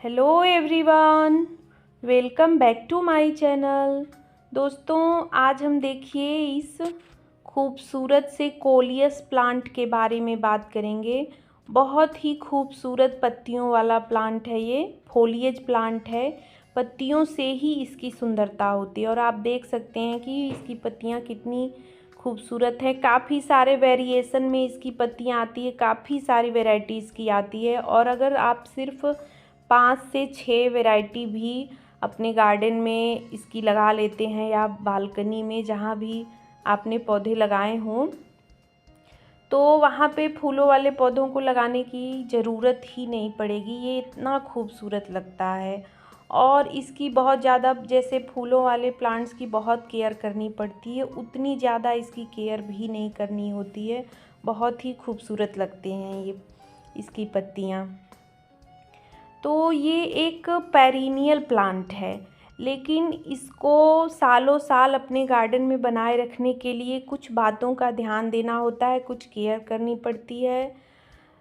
Hello everyone, welcome back to my channel. दोस्तों, आज हम देखिए इस खूबसूरत से कोलियस प्लांट के बारे में बात करेंगे। बहुत ही खूबसूरत पत्तियों वाला प्लांट है। ये फोलिएज प्लांट है। पत्तियों से ही इसकी सुंदरता होती है और आप देख सकते हैं कि इसकी पत्तियां कितनी खूबसूरत है। काफ़ी सारे वेरिएशन में इसकी पत्तियां आती है, काफ़ी सारी वैरायटीज़ की आती है। और अगर आप सिर्फ 5 से 6 वैरायटी भी अपने गार्डन में इसकी लगा लेते हैं या बालकनी में जहाँ भी आपने पौधे लगाए हों, तो वहाँ पे फूलों वाले पौधों को लगाने की ज़रूरत ही नहीं पड़ेगी। ये इतना खूबसूरत लगता है। और इसकी बहुत ज़्यादा, जैसे फूलों वाले प्लांट्स की बहुत केयर करनी पड़ती है, उतनी ज़्यादा इसकी केयर भी नहीं करनी होती है। बहुत ही खूबसूरत लगते हैं ये इसकी पत्तियाँ। तो ये एक पेरिनियल प्लांट है, लेकिन इसको सालों साल अपने गार्डन में बनाए रखने के लिए कुछ बातों का ध्यान देना होता है, कुछ केयर करनी पड़ती है,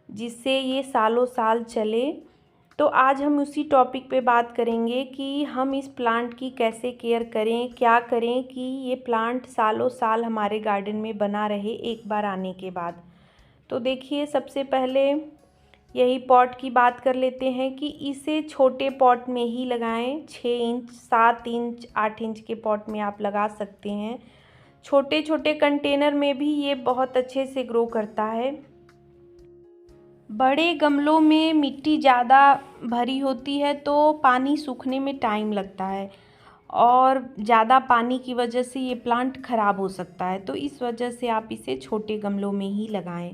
जिससे ये सालों साल चले। तो आज हम उसी टॉपिक पे बात करेंगे कि हम इस प्लांट की कैसे केयर करें, क्या करें कि ये प्लांट सालों साल हमारे गार्डन में बना रहे एक बार आने के बाद। तो देखिए, सबसे पहले यही पॉट की बात कर लेते हैं कि इसे छोटे पॉट में ही लगाएं। 6 इंच, 7 इंच, 8 इंच के पॉट में आप लगा सकते हैं। छोटे छोटे कंटेनर में भी ये बहुत अच्छे से ग्रो करता है। बड़े गमलों में मिट्टी ज़्यादा भरी होती है तो पानी सूखने में टाइम लगता है और ज़्यादा पानी की वजह से ये प्लांट ख़राब हो सकता है। तो इस वजह से आप इसे छोटे गमलों में ही लगाएं।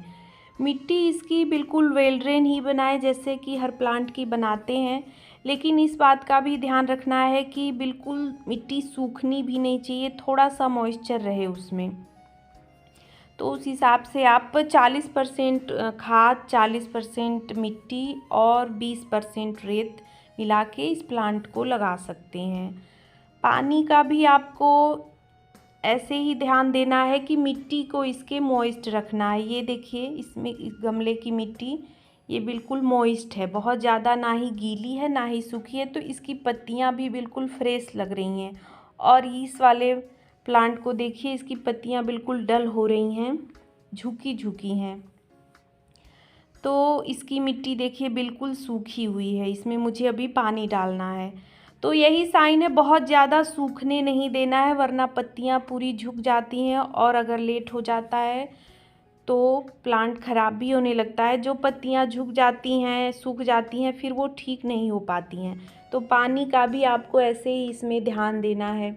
मिट्टी इसकी बिल्कुल वेल ड्रेन ही बनाएं, जैसे कि हर प्लांट की बनाते हैं। लेकिन इस बात का भी ध्यान रखना है कि बिल्कुल मिट्टी सूखनी भी नहीं चाहिए, थोड़ा सा मॉइस्चर रहे उसमें। तो उस हिसाब से आप 40% खाद, 40% मिट्टी और 20% रेत मिला के इस प्लांट को लगा सकते हैं। पानी का भी आपको ऐसे ही ध्यान देना है कि मिट्टी को इसके मॉइस्ट रखना है। ये देखिए, इसमें इस गमले की मिट्टी ये बिल्कुल मॉइस्ट है, बहुत ज़्यादा ना ही गीली है ना ही सूखी है। तो इसकी पत्तियां भी बिल्कुल फ्रेश लग रही हैं। और इस वाले प्लांट को देखिए, इसकी पत्तियां बिल्कुल डल हो रही हैं, झुकी झुकी हैं। तो इसकी मिट्टी देखिए बिल्कुल सूखी हुई है, इसमें मुझे अभी पानी डालना है। तो यही साइन है, बहुत ज़्यादा सूखने नहीं देना है, वरना पत्तियां पूरी झुक जाती हैं और अगर लेट हो जाता है तो प्लांट ख़राब भी होने लगता है। जो पत्तियां झुक जाती हैं, सूख जाती हैं, फिर वो ठीक नहीं हो पाती हैं। तो पानी का भी आपको ऐसे ही इसमें ध्यान देना है।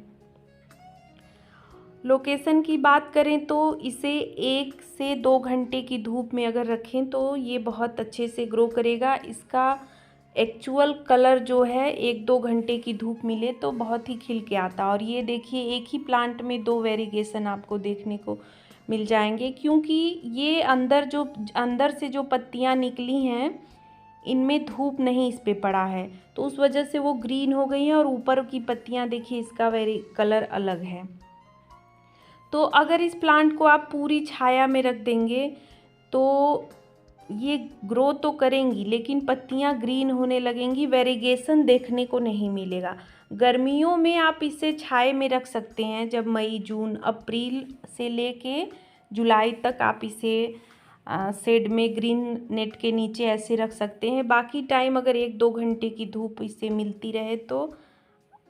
लोकेशन की बात करें तो इसे 1 से 2 घंटे की धूप में अगर रखें तो ये बहुत अच्छे से ग्रो करेगा। इसका एक्चुअल कलर जो है 1-2 घंटे की धूप मिले तो बहुत ही खिल के आता। और ये देखिए, एक ही प्लांट में 2 वेरिएशन आपको देखने को मिल जाएंगे, क्योंकि ये अंदर से जो पत्तियां निकली हैं, इनमें धूप नहीं इस पे पड़ा है, तो उस वजह से वो ग्रीन हो गई हैं। और ऊपर की पत्तियां देखिए, इसका कलर अलग है। तो अगर इस प्लांट को आप पूरी छाया में रख देंगे तो ये ग्रो तो करेंगी, लेकिन पत्तियां ग्रीन होने लगेंगी, वेरिगेशन देखने को नहीं मिलेगा। गर्मियों में आप इसे छाए में रख सकते हैं, जब मई, जून, अप्रैल से लेके जुलाई तक आप इसे शेड में ग्रीन नेट के नीचे ऐसे रख सकते हैं। बाकी टाइम अगर 1-2 घंटे की धूप इसे मिलती रहे तो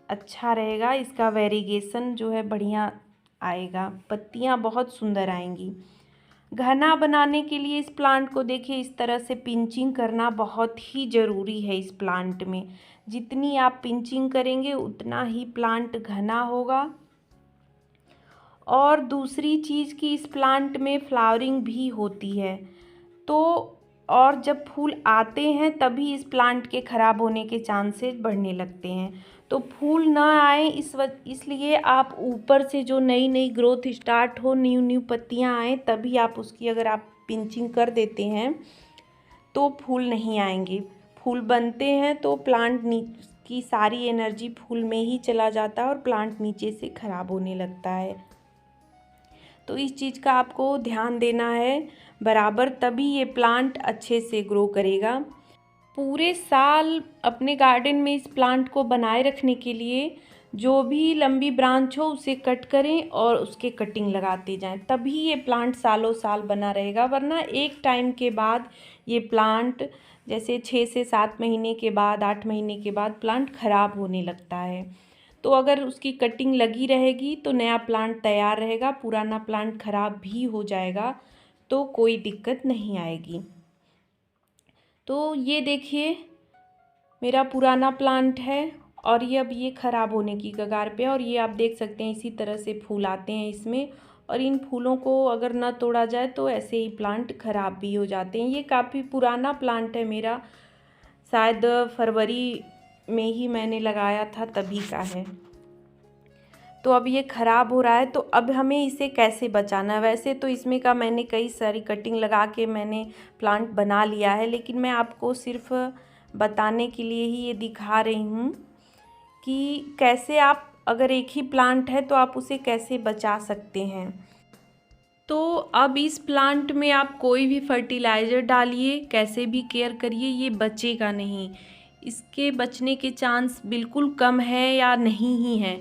अच्छा रहेगा। इसका वेरिगेशन जो है बढ़िया आएगा, पत्तियां बहुत सुंदर आएंगी। घना बनाने के लिए इस प्लांट को देखिए, इस तरह से पिंचिंग करना बहुत ही ज़रूरी है। इस प्लांट में जितनी आप पिंचिंग करेंगे उतना ही प्लांट घना होगा। और दूसरी चीज़ कि इस प्लांट में फ्लावरिंग भी होती है, तो और जब फूल आते हैं तभी इस प्लांट के ख़राब होने के चांसेस बढ़ने लगते हैं। तो फूल ना आए इसलिए आप ऊपर से जो नई नई ग्रोथ स्टार्ट हो, न्यू न्यू पत्तियां आएँ, तभी आप उसकी अगर आप पिंचिंग कर देते हैं तो फूल नहीं आएंगे। फूल बनते हैं तो प्लांट की सारी एनर्जी फूल में ही चला जाता है और प्लांट नीचे से ख़राब होने लगता है। तो इस चीज़ का आपको ध्यान देना है बराबर, तभी ये प्लांट अच्छे से ग्रो करेगा। पूरे साल अपने गार्डन में इस प्लांट को बनाए रखने के लिए जो भी लंबी ब्रांच हो उसे कट करें और उसके कटिंग लगाते जाएं, तभी ये प्लांट सालों साल बना रहेगा। वरना एक टाइम के बाद ये प्लांट, जैसे 6 से 7 महीने के बाद, 8 महीने के बाद प्लांट ख़राब होने लगता है। तो अगर उसकी कटिंग लगी रहेगी तो नया प्लांट तैयार रहेगा, पुराना प्लांट ख़राब भी हो जाएगा तो कोई दिक्कत नहीं आएगी। तो ये देखिए मेरा पुराना प्लांट है और ये अब ये ख़राब होने की कगार पे है। और ये आप देख सकते हैं इसी तरह से फूल आते हैं इसमें, और इन फूलों को अगर न तोड़ा जाए तो ऐसे ही प्लांट ख़राब भी हो जाते हैं। ये काफ़ी पुराना प्लांट है मेरा, शायद फरवरी में ही मैंने लगाया था, तभी का है। तो अब ये ख़राब हो रहा है, तो अब हमें इसे कैसे बचाना है। वैसे तो इसमें का मैंने कई सारी कटिंग लगा के मैंने प्लांट बना लिया है, लेकिन मैं आपको सिर्फ बताने के लिए ही ये दिखा रही हूँ कि कैसे आप, अगर एक ही प्लांट है तो आप उसे कैसे बचा सकते हैं। तो अब इस प्लांट में आप कोई भी फर्टिलाइज़र डालिए, कैसे भी केयर करिए, ये बचेगा नहीं। इसके बचने के चांस बिल्कुल कम है या नहीं ही हैं।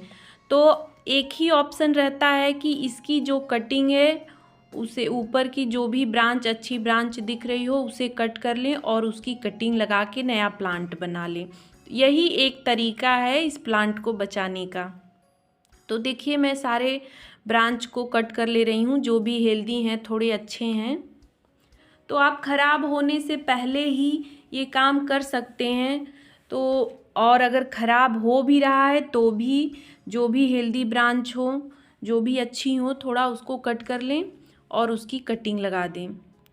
तो एक ही ऑप्शन रहता है कि इसकी जो कटिंग है उसे, ऊपर की जो भी ब्रांच, अच्छी ब्रांच दिख रही हो उसे कट कर लें और उसकी कटिंग लगा के नया प्लांट बना लें। यही एक तरीका है इस प्लांट को बचाने का। तो देखिए मैं सारे ब्रांच को कट कर ले रही हूँ, जो भी हेल्दी हैं, थोड़े अच्छे हैं। तो आप ख़राब होने से पहले ही ये काम कर सकते हैं। तो और अगर ख़राब हो भी रहा है तो भी जो भी हेल्दी ब्रांच हो, जो भी अच्छी हो, थोड़ा उसको कट कर लें और उसकी कटिंग लगा दें।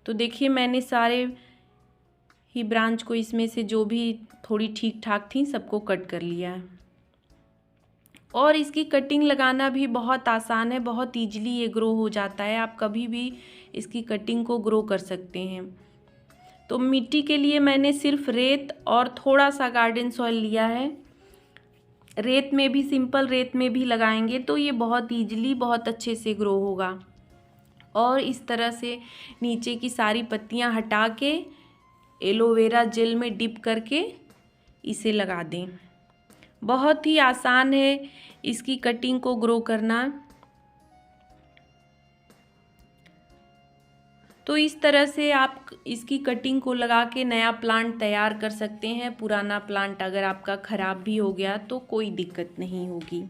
तो देखिए मैंने सारे ही ब्रांच को, इसमें से जो भी थोड़ी ठीक ठाक थी, सबको कट कर लिया है। और इसकी कटिंग लगाना भी बहुत आसान है, बहुत ईजिली ये ग्रो हो जाता है। आप कभी भी इसकी कटिंग को ग्रो कर सकते हैं। तो मिट्टी के लिए मैंने सिर्फ रेत और थोड़ा सा गार्डन सॉइल लिया है। रेत में भी, सिंपल रेत में भी लगाएंगे तो ये बहुत ईजिली, बहुत अच्छे से ग्रो होगा। और इस तरह से नीचे की सारी पत्तियां हटा के एलोवेरा जेल में डिप करके इसे लगा दें। बहुत ही आसान है इसकी कटिंग को ग्रो करना। तो इस तरह से आप इसकी कटिंग को लगा के नया प्लांट तैयार कर सकते हैं। पुराना प्लांट अगर आपका ख़राब भी हो गया तो कोई दिक्कत नहीं होगी।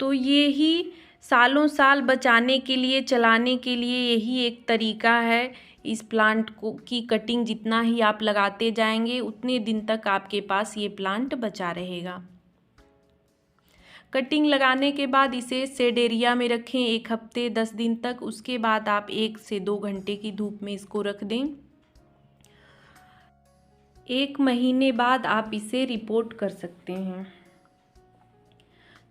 तो ये ही सालों साल बचाने के लिए, चलाने के लिए यही एक तरीका है। इस प्लांट को की कटिंग जितना ही आप लगाते जाएंगे उतने दिन तक आपके पास ये प्लांट बचा रहेगा। कटिंग लगाने के बाद इसे शेड एरिया में रखें 1 हफ्ते 10 दिन तक। उसके बाद आप 1 से 2 घंटे की धूप में इसको रख दें। 1 महीने बाद आप इसे रिपोर्ट कर सकते हैं।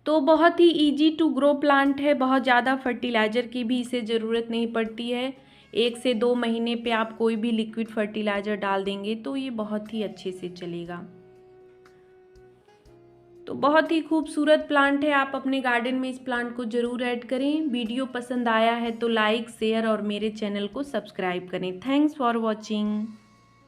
तो बहुत ही इजी टू ग्रो प्लांट है, बहुत ज़्यादा फर्टिलाइज़र की भी इसे ज़रूरत नहीं पड़ती है। 1 से 2 महीने पे आप कोई भी लिक्विड फर्टिलाइज़र डाल देंगे तो ये बहुत ही अच्छे से चलेगा। तो बहुत ही खूबसूरत प्लांट है, आप अपने गार्डन में इस प्लांट को ज़रूर ऐड करें। वीडियो पसंद आया है तो लाइक, शेयर और मेरे चैनल को सब्सक्राइब करें। Thanks for watching.